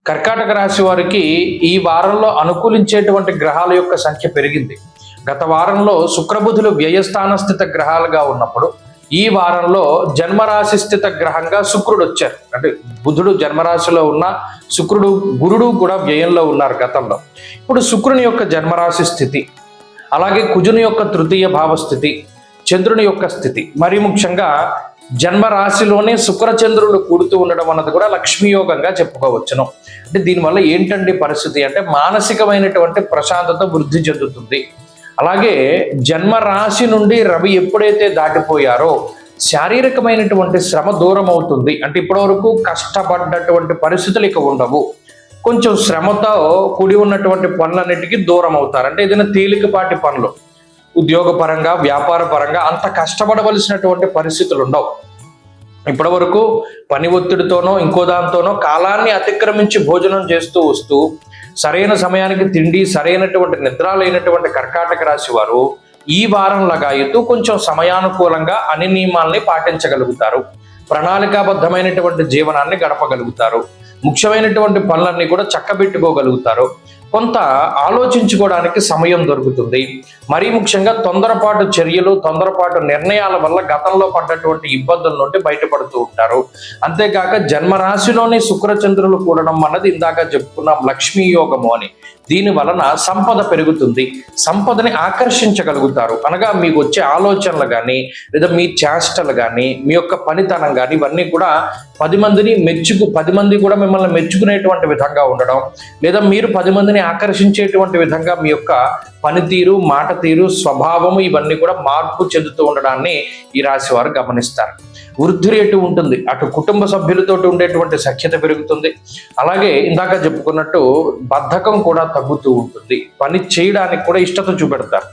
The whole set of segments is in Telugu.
కర్కాటక రాశి వారికి ఈ వారంలో అనుకూలించేటువంటి గ్రహాల యొక్క సంఖ్య పెరిగింది. గత వారంలో శుక్రబుధులు వ్యయస్థాన స్థిత గ్రహాలుగా ఉన్నప్పుడు ఈ వారంలో జన్మరాశి స్థిత గ్రహంగా శుక్రుడు వచ్చారు. అంటే బుధుడు జన్మరాశిలో ఉన్న శుక్రుడు గురుడు కూడా వ్యయంలో ఉన్నారు గతంలో. ఇప్పుడు శుక్రుని యొక్క జన్మరాశి స్థితి, అలాగే కుజుని యొక్క తృతీయ భావస్థితి, చంద్రుని యొక్క స్థితి, మరి ముఖ్యంగా జన్మరాశిలోనే శుక్రచంద్రులు కూడుతూ ఉండడం అన్నది కూడా లక్ష్మీయోగంగా చెప్పుకోవచ్చును. అంటే దీనివల్ల ఏంటండి పరిస్థితి అంటే మానసికమైనటువంటి ప్రశాంతత వృద్ధి చెందుతుంది. అలాగే జన్మరాశి నుండి రవి ఎప్పుడైతే దాటిపోయారో శారీరకమైనటువంటి శ్రమ దూరం అవుతుంది. అంటే ఇప్పటివరకు కష్టపడ్డటువంటి పరిస్థితులు ఇక ఉండవు. కొంచెం శ్రమతో కూడి ఉన్నటువంటి పనులన్నిటికీ దూరం అవుతారు. అంటే ఏదైనా తేలికపాటి పనులు, ఉద్యోగపరంగా వ్యాపార పరంగా అంత కష్టపడవలసినటువంటి పరిస్థితులు ఉండవు. ఇప్పటి వరకు పని ఒత్తిడితోనో ఇంకో దాంతోనో కాలాన్ని అతిక్రమించి భోజనం చేస్తూ వస్తూ సరైన సమయానికి తిండి, సరైనటువంటి నిద్ర లేనటువంటి కర్కాటక రాశి వారు ఈ వారం లగాయతూ కొంచెం సమయానుకూలంగా అన్ని నియమాల్ని పాటించగలుగుతారు. ప్రణాళికాబద్ధమైనటువంటి జీవనాన్ని గడపగలుగుతారు. ముఖ్యమైనటువంటి పనులన్నీ కూడా చక్కబెట్టుకోగలుగుతారు. కొంత ఆలోచించుకోవడానికి సమయం దొరుకుతుంది. మరీ ముఖ్యంగా తొందరపాటు చర్యలు, తొందరపాటు నిర్ణయాల వల్ల గతంలో పడ్డటువంటి ఇబ్బందుల నుండి బయటపడుతూ ఉంటారు. అంతేకాక జన్మరాశిలోని శుక్రచంద్రులు కూడడం అన్నది ఇందాక చెప్పుకున్నాం లక్ష్మీ యోగము అని. దీని వలన సంపద పెరుగుతుంది. సంపదని ఆకర్షించగలుగుతారు. అనగా మీకు వచ్చే ఆలోచనలు కానీ లేదా మీ చేష్టలు కానీ మీ యొక్క పనితనం కానీ ఇవన్నీ కూడా 10 మంది కూడా మిమ్మల్ని మెచ్చుకునేటువంటి విధంగా ఉండడం, లేదా మీరు 10 మందిని ఆకర్షించేటువంటి విధంగా మీ యొక్క పనితీరు, మాట తీరు, స్వభావము ఇవన్నీ కూడా మార్పు చెందుతూ ఉండడాన్ని ఈ రాశి వారు గమనిస్తారు. వృద్ధి రేటు ఉంటుంది. అటు కుటుంబ సభ్యులతో ఉండేటువంటి సఖ్యత పెరుగుతుంది. అలాగే ఇందాక చెప్పుకున్నట్టు బద్ధకం కూడా తగ్గుతూ ఉంటుంది. పని చేయడానికి కూడా ఇష్టత చూపెడతారు.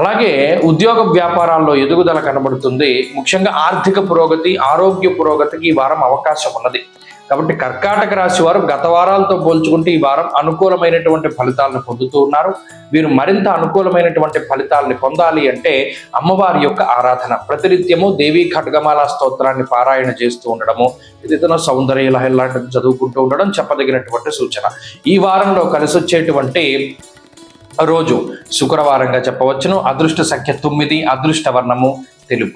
అలాగే ఉద్యోగ వ్యాపారాల్లో ఎదుగుదల కనబడుతుంది. ముఖ్యంగా ఆర్థిక పురోగతి, ఆరోగ్య పురోగతికి ఈ వారం అవకాశం ఉన్నది. కాబట్టి కర్కాటక రాశి వారు గత వారాలతో పోల్చుకుంటే ఈ వారం అనుకూలమైనటువంటి ఫలితాలను పొందుతూ ఉన్నారు. వీరు మరింత అనుకూలమైనటువంటి ఫలితాలని పొందాలి అంటే అమ్మవారి యొక్క ఆరాధన, ప్రతినిత్యము దేవీ ఖడ్గమాల స్తోత్రాన్ని పారాయణ చేస్తూ ఉండడము, ఏదైనా సౌందర్య లహరి లాంటిది చదువుకుంటూ ఉండడం చెప్పదగినటువంటి సూచన. ఈ వారంలో కలిసి వచ్చేటువంటి రోజు శుక్రవారంగా చెప్పవచ్చును. అదృష్ట సంఖ్య 9, అదృష్ట వర్ణము తెలుపు.